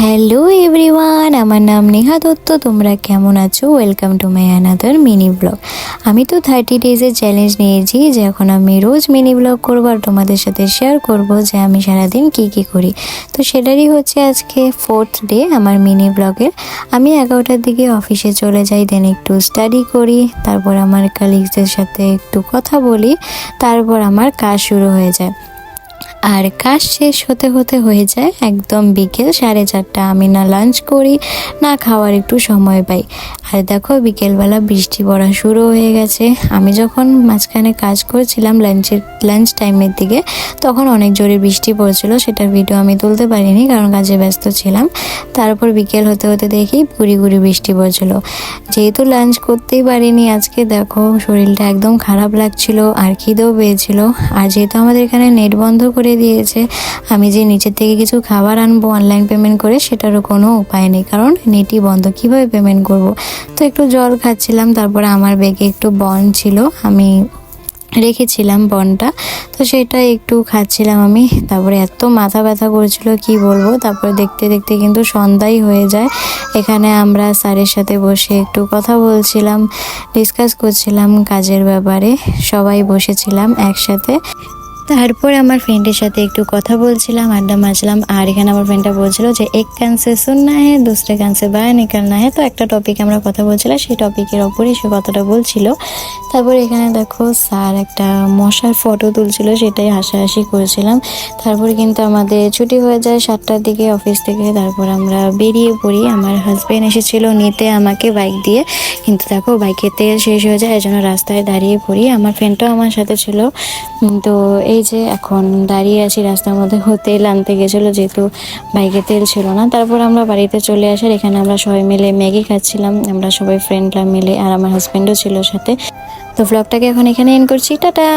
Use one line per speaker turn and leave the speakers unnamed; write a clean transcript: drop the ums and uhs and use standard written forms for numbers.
Hello everyone, আমার নাম নেহা দত্ত। তোমরা কেমন আছো? Welcome to my another mini blog. আমি তো 30 ডেজের চ্যালেঞ্জ নিয়েছি যে এখন আমি রোজ মিনি ব্লগ করবো আর তোমাদের সাথে শেয়ার করব যে আমি সারাদিন কি করি। তো সেটারই হচ্ছে আজকে 4th ডে আমার মিনি ব্লগের। আমি 11টার দিকে অফিসে চলে যাই, দেন একটু স্টাডি করি, তারপর আমার কালিগসদের সাথে একটু কথা বলি, তারপর আমার কাজ শুরু হয়ে যায়। আর কাজ শেষ হতে হতে হয়ে যায় একদম বিকেল 4:30। আমি না লাঞ্চ করি না খাওয়ার একটু সময় পাই। আর দেখো বিকেলবেলা বৃষ্টি পড়া শুরু হয়ে গেছে। আমি যখন মাঝখানে কাজ করছিলাম লাঞ্চ টাইমের দিকে, তখন অনেক জোরে বৃষ্টি পড়ছিল, সেটার ভিডিও আমি তুলতে পারিনি কারণ কাজে ব্যস্ত ছিলাম। তারপর বিকেল হতে হতে দেখি গুড়ি গুড়ি বৃষ্টি পড়ছিল। যেহেতু লাঞ্চ করতেই পারিনি আজকে, দেখো শরীরটা একদম খারাপ লাগছিল আর খিদেও পেয়েছিল। আর যেহেতু আমাদের এখানে নেট বন্ধ করে দিয়েছে, আমি যে নিচের থেকে কিছু খাবার আনবো অনলাইন পেমেন্ট করে সেটারও কোনো উপায় নেই, কারণ নেটই বন্ধ, কিভাবে পেমেন্ট করব। তো একটু জল খাচ্ছিলাম, তারপরে আমার ব্যাগে একটু বন ছিল, আমি রেখেছিলাম বনটা, তো সেটা একটু খাচ্ছিলাম আমি। তারপরে এত মাথা ব্যথা করছিল কি বলবো। তারপরে দেখতে দেখতে কিন্তু সন্ধ্যাই হয়ে যায়। এখানে আমরা স্যারের সাথে বসে একটু কথা বলছিলাম, ডিসকাস করছিলাম কাজের ব্যাপারে, সবাই বসেছিলাম একসাথে। তারপর আমার ফ্রেন্ডের সাথে একটু কথা বলছিলাম, আড্ডা মারছিলাম। আর এখানে আমার ফ্রেন্ডটা বলছিল যে এক কান সে সুননা হ্যাঁ দুসরে কান সে বায়ান নিকালনা হ্যাঁ। তো একটা টপিকে আমরা কথা বলছিলাম, সেই টপিকের ওপরই সে কথাটা বলছিল। তারপর এখানে দেখো স্যার একটা মশার ফটো তুলছিল, সেটাই হাসাহাসি করেছিলাম। তারপর কিন্তু আমাদের ছুটি হয়ে যায় 7টার দিকে অফিস থেকে। তারপর আমরা বেরিয়ে পড়ি। আমার হাজব্যান্ড এসেছিল নিতে আমাকে বাইক দিয়ে, কিন্তু দেখো বাইকের তেল শেষ হয়ে যায়, এই জন্য রাস্তায় দাঁড়িয়ে পড়ি। আমার ফ্রেন্ডটাও আমার সাথে ছিল। তো এই যে এখন দাঁড়িয়ে আছি রাস্তার মধ্যে, তেল আনতে গেছিলো যেহেতু বাইকে তেল ছিল না। তারপর আমরা বাড়িতে চলে আসার এখানে আমরা সবাই মিলে ম্যাগি খাচ্ছিলাম, আমরা সবাই ফ্রেন্ডরা মিলে, আর আমার হাজব্যান্ডও ছিল সাথে। তো ব্লগটাকে এখন এখানে এন্ড করছি, টাটা।